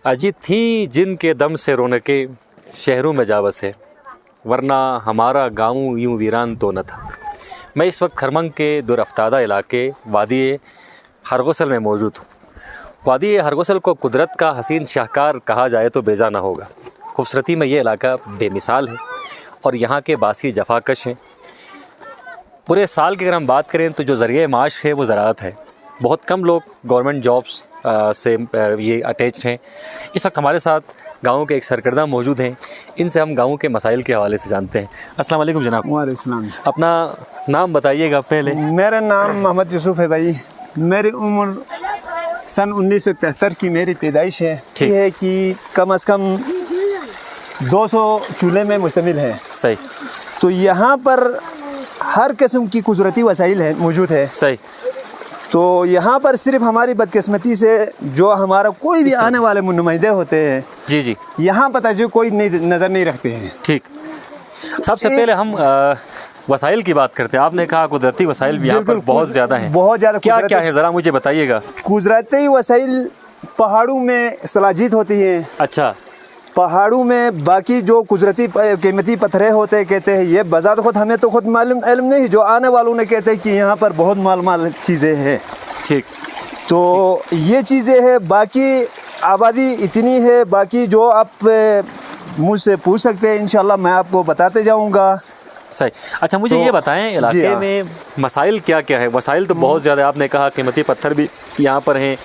अजी थी जिनके दम से रौनकें शहरों में जा बसे, वरना हमारा गाँव यूं वीरान तो न था। मैं इस वक्त खरमंग के दुरफ्तादा इलाके वादी हरगोसल में मौजूद हूँ। वादी हरगोसल को कुदरत का हसीन शाहकार कहा जाए तो बेजा ना होगा। खूबसूरती में ये इलाका बेमिसाल है और यहाँ के बासी जफाकश हैं। पूरे साल की अगर हम बात करें तो जो ज़रिए माश है वो ज़राअत है। बहुत कम लोग गवर्नमेंट जॉब्स से ये अटैच हैं। इस वक्त हमारे साथ गाँव के एक सरकर्दा मौजूद हैं। इनसे हम गाँव के मसाइल के हवाले से जानते हैं। अस्सलाम वालेकुम जनाब। वालेकुम। अपना नाम बताइएगा पहले। मेरा नाम मोहम्मद यूसुफ है भाई। मेरी उम्र सन 1973 की मेरी पैदाइश है। ये है कि कम से कम 200 चूल्हे में मुश्तमिल है। सही। तो यहाँ पर हर किस्म की कुदरती वसाइल है मौजूद है। सही। तो यहाँ पर सिर्फ हमारी बदकिस्मती से जो हमारा कोई भी आने वाले नुमाइंदे होते हैं जी जी, यहाँ पता जो कोई नज़र नहीं रखते हैं। ठीक। सबसे पहले हम वसाइल की बात करते हैं। आपने कहा कुदरती वसाइल भी यहाँ पर बहुत ज़्यादा हैं। बहुत ज़्यादा। क्या क्या है ज़रा मुझे बताइएगा। कुदरती वसाइल पहाड़ों में सलाजीत होती है। अच्छा। पहाड़ों में बाकी जो कुदरती कीमती पत्थरें होते हैं, कहते हैं ये बजात खुद हमें तो खुद मालूम इल्म नहीं, जो आने वालों ने कहते हैं कि यहाँ पर बहुत माल चीज़ें हैं। ठीक। तो ये चीज़ें हैं। बाकी आबादी इतनी है, बाकी जो आप मुझसे पूछ सकते हैं इंशाल्लाह मैं आपको बताते जाऊँगा। सही। अच्छा मुझे ये बताएं इलाके में मसाइल क्या क्या है। वसाइल तो बहुत ज़्यादा, आपने कहा कीमती पत्थर भी यहाँ पर हैं,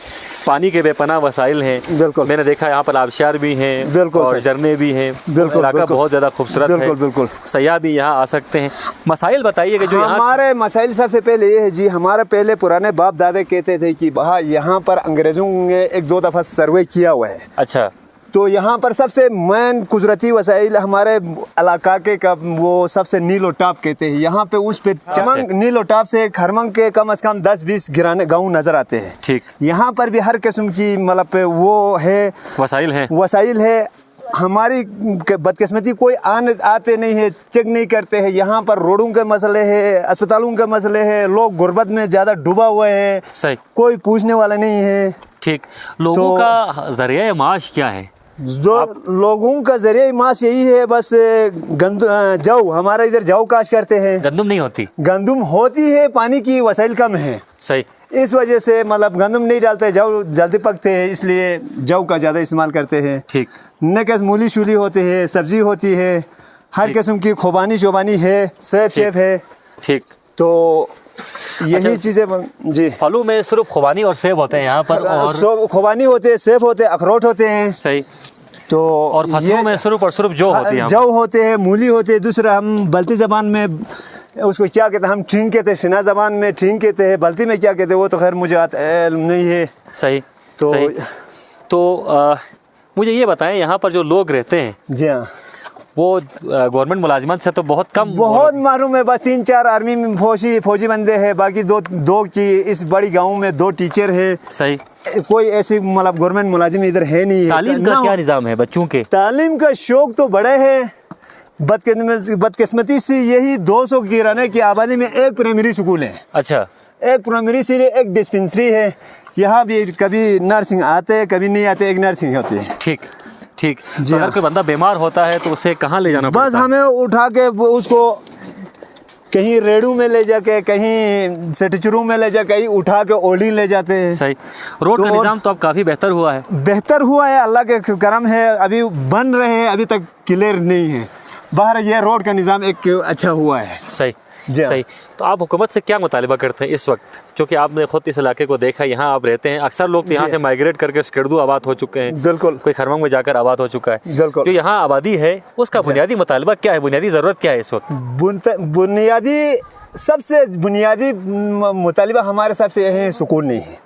पानी के बेपनाह वसाइल हैं। बिल्कुल। मैंने देखा यहाँ पर आबशार भी हैं। बिल्कुल। और झरने भी हैं। बिल्कुल। इलाका बहुत ज़्यादा खूबसूरत है। बिल्कुल बिल्कुल। सयाह भी यहाँ आ सकते हैं। मसाइल बताइएगा जो हमारे मसाइल। सबसे पहले ये है जी, हमारे पहले पुराने बाप दादे कहते थे कि वहाँ यहाँ पर अंग्रेज़ों ने 1-2 दफ़ा सर्वे किया हुआ है। अच्छा। तो यहाँ पर सबसे मेन कुदरती वसाइल हमारे इलाका के वो सबसे नीलो टाप कहते हैं। यहाँ पे उस पे चमंग नीलो टाप से खरमंग के कम से कम 10-20 गिराने गाँव नज़र आते हैं। ठीक। यहाँ पर भी हर किस्म की मतलब वो है वसाइल है। हमारी बदकिस्मती कोई आते नहीं है, चेक नहीं करते हैं। यहाँ पर रोडों के मसले है, अस्पतालों के मसले है, लोग गुर्बत में ज़्यादा डूबा हुए हैं। सही। कोई पूछने वाला नहीं है। ठीक। लोगों का ज़रिया माश क्या है? जो लोगों का ज़रिया माश यही है, बस जौ, हमारे इधर जौ काश करते हैं। गंदम नहीं होती? गंदम होती है, पानी की वसाइल कम है। सही। इस वजह से मतलब गंदम नहीं डालते, जौ जल्दी पकते हैं, इसलिए जौ का ज़्यादा इस्तेमाल करते हैं। ठीक। नकस मूली शूली होती है, सब्जी होती है, हर किस्म की खुबानी चौबानी है, सेब है। ठीक। तो यही चीज़ें जी। फलों में सिर्फ खुबानी और सेब होते हैं यहाँ पर? और खुबानी होते हैं, सेब होते हैं, अखरोट होते हैं। सही। तो और फसलों में सिर्फ और सिर्फ जौ होती है? जौ होते हैं, मूली होते हैं। दूसरा हम बल्ती ज़बान में उसको क्या कहते हैं, हम ठींग कहते हैं, शिना ज़बान में ठींग कहते हैं, बल्ती में क्या कहते हैं वो तो खैर मुझे नहीं है। सही। तो मुझे ये बताएं यहाँ पर जो लोग रहते हैं जी हाँ, वो गवर्नमेंट मुलाजिमत से तो बहुत कम, बहुत मालूम है। बस 3-4 आर्मी में फौजी बंदे हैं, बाकी दो की इस बड़ी गाँव में 2 टीचर है। सही। कोई ऐसी मतलब गवर्नमेंट मुलाजिम इधर है नहीं है। तालीम का क्या निज़ाम है बच्चों के? तालीम का शौक तो बड़े है। बदकिस्मती से यही 200 किराने की आबादी में एक प्राइमरी स्कूल है। अच्छा। एक प्राइमरी से एक डिस्पेंसरी है। यहाँ भी कभी नर्सिंग आते हैं, कभी नहीं आते, एक नर्सिंग होती है। ठीक। ठीक। तो अगर कोई बंदा बीमार होता है तो उसे कहाँ ले जाना पड़ता है? बस हमें उठा के उसको कहीं रेड़ू में ले जाके, कहीं सेटिचरू में ले जाके, कहीं उठा के ओली ले जाते हैं। सही। रोड का निज़ाम तो अब काफ़ी बेहतर हुआ है? बेहतर हुआ है, अल्लाह के करम है। अभी बन रहे हैं, अभी तक क्लियर नहीं है। बाहर ये रोड का निज़ाम एक अच्छा हुआ है। सही। सही। तो आप हुकूमत से क्या मुतालिबा करते हैं इस वक्त, क्योंकि आपने खुद इस इलाके को देखा, यहाँ आप रहते हैं। अक्सर लोग तो यहाँ से माइग्रेट करके स्कर्दू आबाद हो चुके हैं। बिल्कुल। कोई खरमंग में जाकर आबाद हो चुका है। बिल्कुल। जो यहाँ आबादी है उसका बुनियादी मुतालिबा क्या है, बुनियादी ज़रूरत क्या है इस वक्त? सबसे बुनियादी मुतालिबा हमारे सबसे यह है, सुकून नहीं है।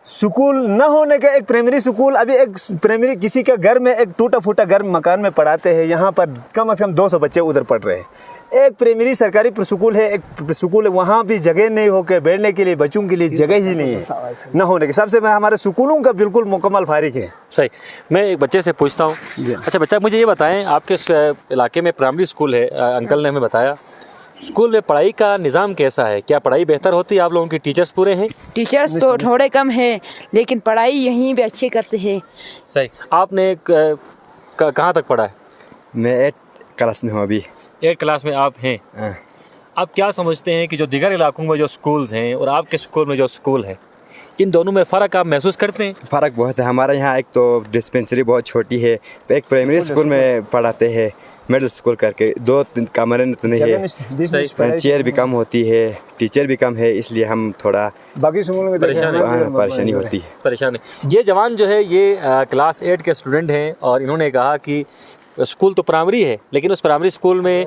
स्कूल न होने का, एक प्राइमरी स्कूल, अभी एक प्राइमरी किसी के घर में एक टूटा फूटा घर मकान में पढ़ाते हैं। यहाँ पर कम से कम 200 बच्चे उधर पढ़ रहे हैं। एक प्राइमरी सरकारी स्कूल है, एक स्कूल है, वहाँ भी जगह नहीं हो के बैठने के लिए बच्चों के लिए जगह ही नहीं है न होने के। सबसे हमारे स्कूलों का बिल्कुल मुकम्मल फारिग है। सही। मैं एक बच्चे से पूछता हूँ। अच्छा बच्चा, मुझे ये बताएं, आपके इलाके में प्राइमरी स्कूल है, अंकल ने हमें बताया, स्कूल में पढ़ाई का निज़ाम कैसा है? क्या पढ़ाई बेहतर होती है? आप लोगों के टीचर्स पूरे हैं? टीचर्स तो थोड़े कम हैं, लेकिन पढ़ाई यहीं भी अच्छे करते हैं। सही। आपने कहाँ तक पढ़ा है? मैं 8 क्लास में हूँ अभी। 8 क्लास में आप हैं। हाँ। आप क्या समझते हैं कि जो दिगर इलाकों में जो स्कूल्स हैं और आपके स्कूल में जो स्कूल है, इन दोनों में फ़र्क आप महसूस करते हैं? फ़र्क बहुत है। हमारे यहाँ एक तो डिस्पेंसरी बहुत छोटी है, एक प्राइमरी स्कूल में पढ़ाते हैं, मिडिल स्कूल करके 2-3 कमरे तो नहीं है, चेयर भी कम होती है, टीचर भी कम है, इसलिए हम थोड़ा बाकी स्कूलों में परेशानी होती है। परेशानी। ये जवान जो है ये क्लास 8 के स्टूडेंट हैं और इन्होंने कहा कि स्कूल तो प्राइमरी है, लेकिन उस प्राइमरी स्कूल में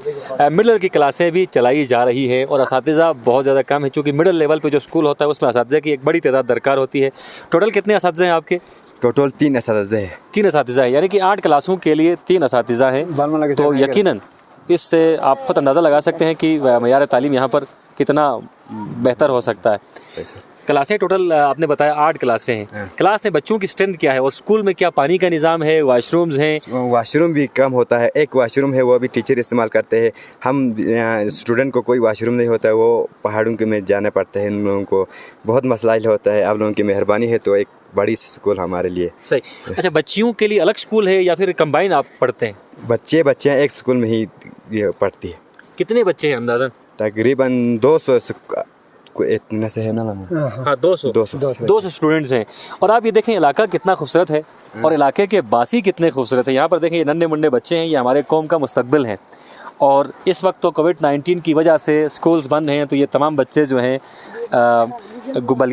मिडिल की क्लासें भी चलाई जा रही है और असातिज़ा बहुत ज़्यादा कम है, क्योंकि मिडिल लेवल पे जो स्कूल होता है उसमें असातिज़ा की एक बड़ी तादाद दरकार होती है। टोटल कितने असातिज़ा हैं आपके? टोटल 3 असातिज़ा है। 3 असातिज़ा हैं, यानी कि 8 क्लासों के लिए 3 असातिज़ा हैं। तो यकीनन इससे आप खुद अंदाज़ा लगा सकते हैं कि मयार तालीम यहाँ पर कितना बेहतर हो सकता है। सही सर। क्लासें टोटल आपने बताया 8 क्लासें हैं। क्लास में बच्चों की स्ट्रेंथ क्या है और स्कूल में क्या पानी का निज़ाम है, वॉशरूम्स हैं? वॉशरूम भी कम होता है, एक वॉशरूम है वो भी टीचर इस्तेमाल करते हैं। हम स्टूडेंट को कोई वॉशरूम नहीं होता है, वो पहाड़ों के में जाने पड़ते हैं। इन लोगों को बहुत मसला होता है। आप लोगों की मेहरबानी है तो एक बड़ी स्कूल हमारे लिए। सही। अच्छा, बच्चियों के लिए अलग स्कूल है या फिर कंबाइन आप पढ़ते हैं? बच्चे एक स्कूल में ही पढ़ती है। कितने बच्चे हैं अंदाज़न? तकरीबन 200 इतना से है ना। हाँ, 200 स्टूडेंट्स हैं। और आप ये देखें इलाका कितना खूबसूरत है और इलाके के बासी कितने खूबसूरत हैं। यहाँ पर देखें ये नन्हे मुन्ने बच्चे हैं, ये हमारे कौम का मुस्तकबिल हैं। और इस वक्त तो कोविड-19 की वजह से स्कूल्स बंद हैं, तो ये तमाम बच्चे जो हैं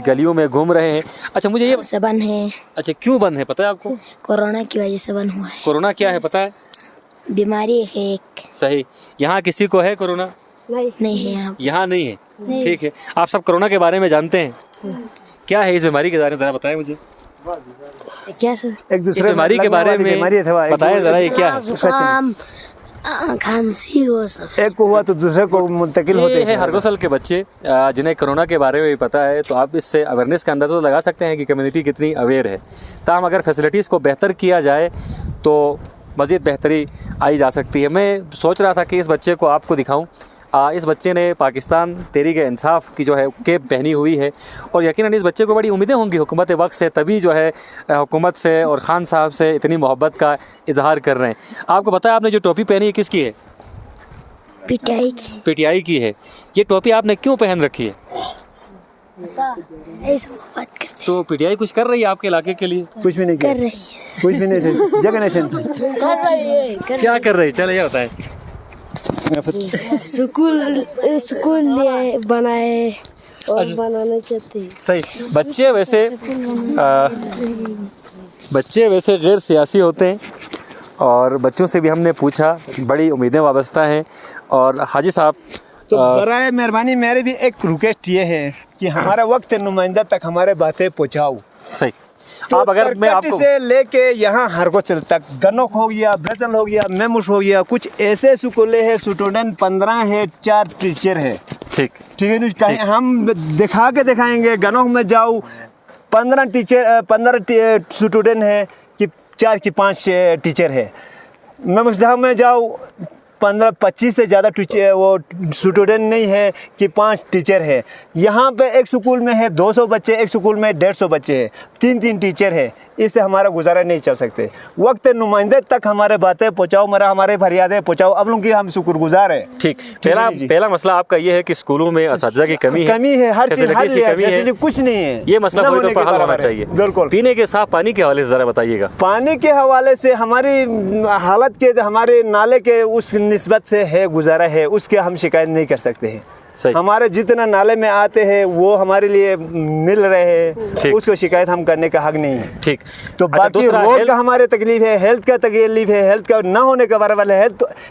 गलियों में घूम रहे हैं। अच्छा, मुझे ये से बंद है। अच्छा, क्यों बंद है पता है आपको? कोरोना की वजह से बंद हुआ है। कोरोना क्या है पता है? बीमारी है एक। सही। यहाँ किसी को है कोरोना? नहीं है यहाँ नहीं है। ठीक है। आप सब कोरोना के बारे में जानते हैं? क्या है इस बीमारी के बारे में ज़रा बताएं मुझे। क्या सर? एक इस बीमारी के बारे में बताएं ज़रा, ये क्या है? जुकाम, खांसी हो सब। एक को हुआ तो दूसरे को मुंतकिल होते ये है हरगोसल के बच्चे जिन्हें कोरोना के बारे में पता है। तो आप इससे अवेयरनेस का अंदाज़ा तो लगा सकते हैं कि कम्युनिटी कितनी अवेयर है। ताहम अगर फैसिलिटीज़ को बेहतर किया जाए तो मज़ीद बेहतरी आई जा सकती है। मैं सोच रहा था कि इस बच्चे को आपको दिखाऊं। इस बच्चे ने पाकिस्तान तहरीक-ए-इंसाफ की जो है कैप पहनी हुई है और यकीनन इस बच्चे को बड़ी उम्मीदें होंगी हुकूमत वक्त से, तभी जो है हुकूमत से और ख़ान साहब से इतनी मोहब्बत का इजहार कर रहे हैं। आपको पता है आपने जो टोपी पहनी है किसकी है? पीटीआई की है। ये टोपी आपने क्यों पहन रखी है? तो पीटीआई कुछ कर रही है आपके इलाके के लिए? कुछ भी नहीं कर रही है। कुछ भी नहीं थे, जगह नहीं थे। क्या कर रही है? चलो ये बताएं। स्कूल बनाए और बनाना चाहते हैं। सही। बच्चे वैसे गैर सियासी होते हैं और बच्चों से भी हमने पूछा, बड़ी उम्मीदें वाबस्ता हैं। और हाजी साहब तो बराए मेहरबानी मेरे भी एक रिक्वेस्ट ये है कि हमारा वक्त नुमाइंदा तक हमारे बातें पहुँचाओ। सही। तो आप अगर मैं आपको से लेके यहाँ हरगोचल तक गन्नौक हो गया, ब्रजल हो गया, मेमुश हो गया, कुछ ऐसे स्कूलें हैं, स्टूडेंट 15 है, 4 टीचर है। ठीक है। हम दिखाएंगे गन्नौक में जाओ 15 स्टूडेंट है कि 4 की 5 टीचर है। मेमुश में जाओ 15-25 से ज़्यादा टीचर वो स्टूडेंट नहीं है कि 5 टीचर है। यहाँ पे एक स्कूल में है 200 बच्चे, एक स्कूल में 150 बच्चे हैं, 3 टीचर है। इससे हमारा गुजारा नहीं चल सकते। वक्त नुमाइंदे तक हमारे बातें पहुँचाओ, हमारे फरियादें पहुँचाओ। अब लोगों की हम शुक्रगुजार हैं। ठीक। पहला मसला आपका ये है कि स्कूलों में असातिज़ा की कमी है, हर चीज़ कमी है, कुछ नहीं है। ये मसला पूरी तौर पर हल होना चाहिए। बिल्कुल। पीने के साफ पानी के हवाले से ज़रा बताइएगा। पानी के हवाले से हमारी हालत के, हमारे नाले के उस निस्बत से है गुजारा है, उसके हम शिकायत नहीं कर सकते हैं। सही। हमारे जितना नाले में आते हैं वो हमारे लिए मिल रहे हैं, उसको शिकायत हम करने का हक नहीं है। ठीक। तो बाकी रोड का हमारे तकलीफ है, हेल्थ का तकलीफ है, हेल्थ का ना होने का बराबर है,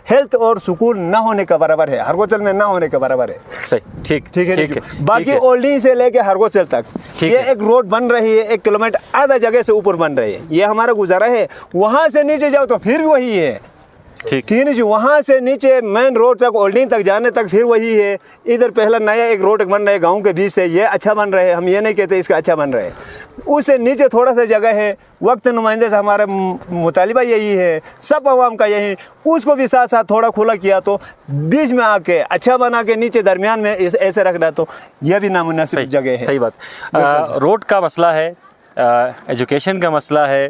हेल्थ और सुकून ना होने का बराबर है, हरगोचल में ना होने का बराबर है। सही। ठीक है। बाकी ओल्डी से लेके हरगोचल तक ये एक रोड बन रही है, 1 किलोमीटर आधा जगह से ऊपर बन रही है, ये हमारा गुजारा है। वहाँ से नीचे जाओ तो फिर वही है। ठीक। 3 इंच वहाँ से नीचे मेन रोड तक ओल्डिंग तक जाने तक फिर वही है। इधर पहला नया एक रोड बन रहा है गांव के बीच से, ये अच्छा बन रहा है, हम ये नहीं कहते इसका अच्छा बन रहा है। उससे नीचे थोड़ा सा जगह है, वक्त नुमाइंदे से हमारा मुतालिबा यही है, सब अवाम का यही, उसको भी साथ साथ थोड़ा खुला किया तो बीच में आके अच्छा बना के नीचे दरमियान में ऐसे रखना तो यह भी नामुनासिब जगह है। सही बात। रोड का मसला है, एजुकेशन का मसला है,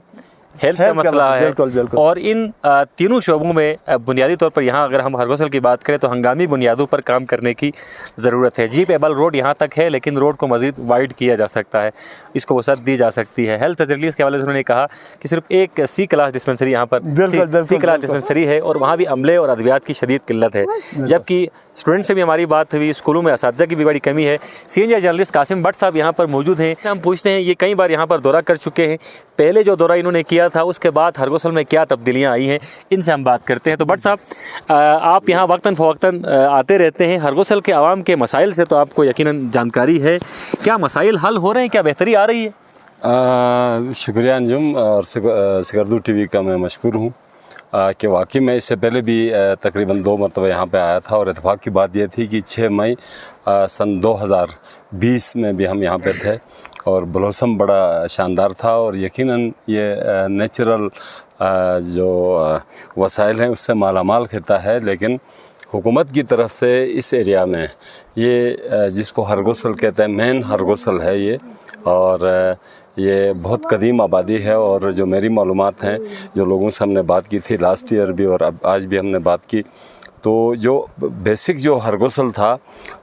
हेल्थ का मसला है, बिल्कुल बिल्कुल। और इन तीनों शोबों में बुनियादी तौर पर यहाँ अगर हम हरगोसल की बात करें तो हंगामी बुनियादों पर काम करने की ज़रूरत है। जीपेबल रोड यहाँ तक है, लेकिन रोड को मज़ीद वाइड किया जा सकता है, इसको वसअत दी जा सकती है। हेल्थ फैसिलिटीज़ के हवाले से उन्होंने कहा कि सिर्फ एक सी क्लास डिस्पेंसरी यहाँ पर सी क्लास डिस्पेंसरी है और वहाँ भी अमले और अद्वियात की शदीद किल्लत है। जबकि स्टूडेंट से भी हमारी बात हुई, स्कूलों में असातिज़ा की भी बड़ी कमी है। सीनियर जर्नलिस्ट कासिम भट्ट साहब यहाँ पर मौजूद हैं। हम पूछते हैं, ये कई बार यहाँ पर दौरा कर चुके हैं, पहले जो दौरा इन्होंने किया था उसके बाद हरगोसल में क्या तब्दीलियाँ आई हैं, इनसे हम बात करते हैं। तो भट्ट साहब, आप यहाँ वक्तन फ़वक्तन आते रहते हैं, हरगोसल के आवाम के मसाइल से तो आपको यकीनन जानकारी है, क्या मसाइल हल हो रहे हैं, क्या बेहतरी आ रही है? शुक्रिया अंजुम, और सिकरदू टीवी का मैं मशकूर हूँ कि वाकई में इससे पहले भी तकरीबन 2 मरतबा यहाँ पे आया था, और इत्तेफाक की बात यह थी कि 6 मई सन 2020 में भी हम यहाँ पे थे और ब्लॉसम बड़ा शानदार था। और यकीनन ये नेचुरल जो वसाइल हैं उससे मालामाल खिता है, लेकिन हुकूमत की तरफ से इस एरिया में ये जिसको हरगोसल कहते हैं, मेन हरगोसल है ये, और ये बहुत कदीम आबादी है। और जो मेरी मालूमात हैं, जो लोगों से हमने बात की थी लास्ट ईयर भी और अब आज भी हमने बात की, तो जो बेसिक जो हरगोसल था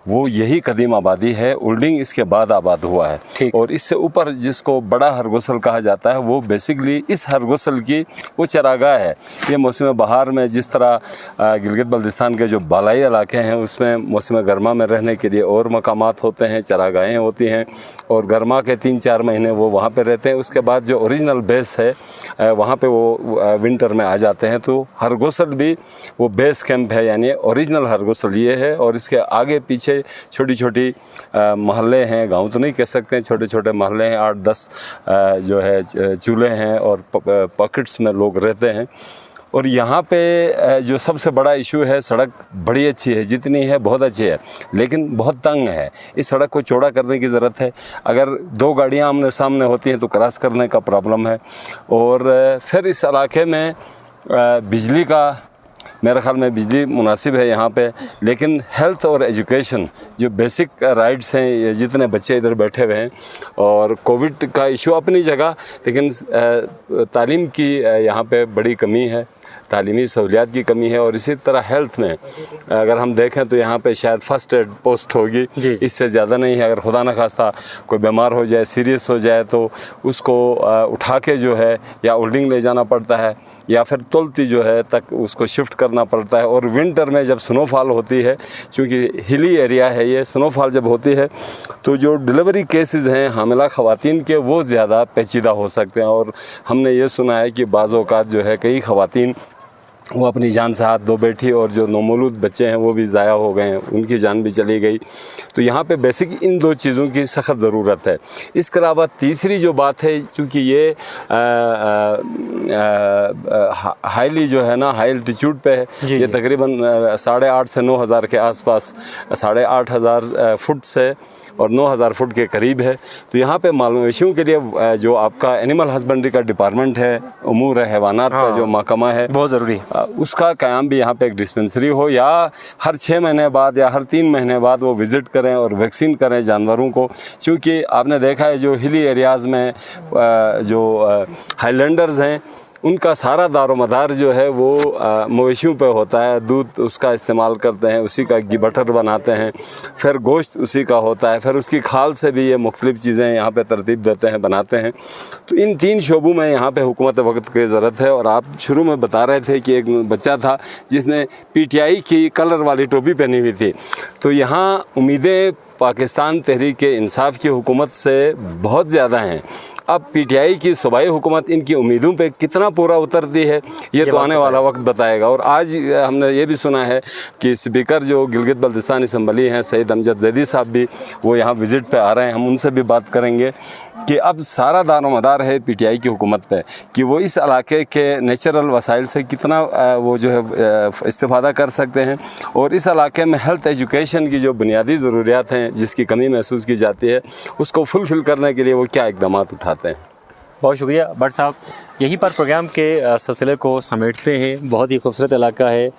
वो यही कदीम आबादी है, ओल्डिंग इसके बाद आबाद हुआ है। और इससे ऊपर जिसको बड़ा हरगोसल कहा जाता है वो बेसिकली इस हरगोसल की वो चरागाह है। ये मौसम बहार में जिस तरह गिलगित बल्तिस्तान के जो बालाई इलाके हैं उसमें मौसम गर्मा में रहने के लिए और मकामात होते हैं, चरागाहें होती हैं, और गर्मा के 3-4 महीने वो वहाँ पे रहते हैं। उसके बाद जो ओरिजिनल बेस है वहाँ पे वो विंटर में आ जाते हैं। तो हरगोसल भी वो बेस कैंप है, यानी ओरिजिनल हरगोसल ये है। और इसके आगे पीछे छोटी छोटी महल्ले हैं, गांव तो नहीं कह सकते, छोटे छोटे महल्ले हैं, 8-10 जो है चूल्हे हैं और पॉकेट्स में लोग रहते हैं। और यहाँ पे जो सबसे बड़ा इशू है, सड़क बड़ी अच्छी है, जितनी है बहुत अच्छी है, लेकिन बहुत तंग है। इस सड़क को चौड़ा करने की ज़रूरत है। अगर 2 गाड़ियाँ आमने सामने होती हैं तो क्रॉस करने का प्रॉब्लम है। और फिर इस इलाके में बिजली का, मेरे ख्याल में बिजली मुनासिब है यहाँ पे, लेकिन हेल्थ और एजुकेशन जो बेसिक राइट्स हैं, ये जितने बच्चे इधर बैठे हुए हैं, और कोविड का इशू अपनी जगह, लेकिन तालीम की यहाँ पे बड़ी कमी है, तालीमी सहूलियात की कमी है। और इसी तरह हेल्थ में अगर हम देखें तो यहाँ पे शायद फर्स्ट एड पोस्ट होगी, इससे ज़्यादा नहीं है। अगर खुदा न खास्ता कोई बीमार हो जाए, सीरियस हो जाए, तो उसको उठा के जो है या ओल्डिंग ले जाना पड़ता है, या फिर तुलती जो है तक उसको शिफ्ट करना पड़ता है। और विंटर में जब स्नोफॉल होती है, चूँकि हिली एरिया है ये, स्नोफॉल जब होती है तो जो डिलीवरी केसेस हैं हामिला ख़वातीन के, वो ज़्यादा पेचीदा हो सकते हैं। और हमने ये सुना है कि बाज़ औक़ात जो है कई ख़वातीन वो अपनी जान से हाथ धो बैठी, और जो नौमौलूद बच्चे हैं वो भी ज़ाया हो गए हैं, उनकी जान भी चली गई। तो यहाँ पे बेसिक इन 2 चीज़ों की सख्त ज़रूरत है। इसके अलावा तीसरी जो बात है, क्योंकि ये हाईली जो है ना, हाई एल्टीट्यूड पे है, ये तकरीबन 8,500 से 9,000 के आसपास, 8,500 फुट से और 9,000 फुट के करीब है। तो यहाँ पे मवेशियों के लिए जो आपका एनिमल हस्बेंड्री का डिपार्टमेंट है, उमूर हैवानात का जो महकमा है, बहुत ज़रूरी, उसका क़याम भी यहाँ पे एक डिस्पेंसरी हो, या हर 6 महीने बाद या हर 3 महीने बाद वो विज़िट करें और वैक्सीन करें जानवरों को। क्योंकि आपने देखा है जो हिली एरियाज़ में जो हाईलैंडर्स हैं, उनका सारा दारोमदार जो है वो मवेशियों पे होता है। दूध उसका इस्तेमाल करते हैं, उसी का घी बटर बनाते हैं, फिर गोश्त उसी का होता है, फिर उसकी खाल से भी ये मुख्तलिफ़ चीज़ें यहाँ पे तरतीब देते हैं, बनाते हैं। तो इन 3 शोबों में यहाँ पे हुकूमत वक्त की ज़रूरत है। और आप शुरू में बता रहे थे कि एक बच्चा था जिसने PTI की कलर वाली टोपी पहनी हुई थी, तो यहाँ उम्मीदें पाकिस्तान तहरीक इंसाफ की हुकूमत से बहुत ज़्यादा हैं। अब पीटीआई की सूबाई हुकूमत इनकी उम्मीदों पे कितना पूरा उतरती है ये तो आने वाला वक्त बताएगा। और आज हमने ये भी सुना है कि स्पीकर जो गिलगित बल्तिस्तान असम्बली हैं सईद अमजद जैदी साहब भी वो यहाँ विज़िट पे आ रहे हैं। हम उनसे भी बात करेंगे कि अब सारा दारोमदार है पीटीआई की हुकूमत पे कि वो इस इलाके के नेचुरल वसाइल से कितना वो जो है इस्तेफ़ादा कर सकते हैं और इस इलाके में हेल्थ एजुकेशन की जो बुनियादी ज़रूरियात हैं जिसकी कमी महसूस की जाती है उसको फुलफ़िल करने के लिए वो क्या इक़दाम उठाते हैं। बहुत शुक्रिया भट्ट साहब। यहीं पर प्रोग्राम के सिलसिले को समेटते हैं। बहुत ही खूबसूरत इलाका है,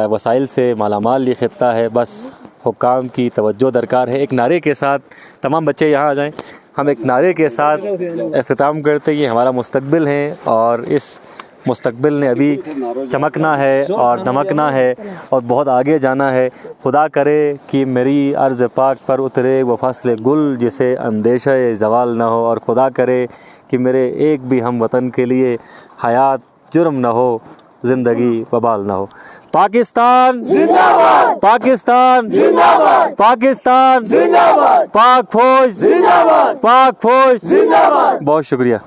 वसाइल से मालामाल ये ख़ित्ता है, बस हुक्काम की तवज्जो दरकार है। एक नारे के साथ तमाम बच्चे यहाँ आ जाएं। हम एक नारे के साथ इख्तिताम करते हैं। ये हमारा मुस्तकबिल है और इस मुस्तकबिल ने अभी चमकना है और दमकना है और बहुत आगे जाना है। खुदा करे कि मेरी अर्ज़ पाक पर उतरे वो फसल गुल जिसे अंदेशा ज़वाल ना हो, और खुदा करे कि मेरे एक भी हम वतन के लिए हयात जुर्म ना हो, ज़िंदगी वबाल ना हो। पाकिस्तान जिंदाबाद, पाकिस्तान जिंदाबाद, पाकिस्तान जिंदाबाद, पाक फौज जिंदाबाद, पाक फौज जिंदाबाद। बहुत शुक्रिया।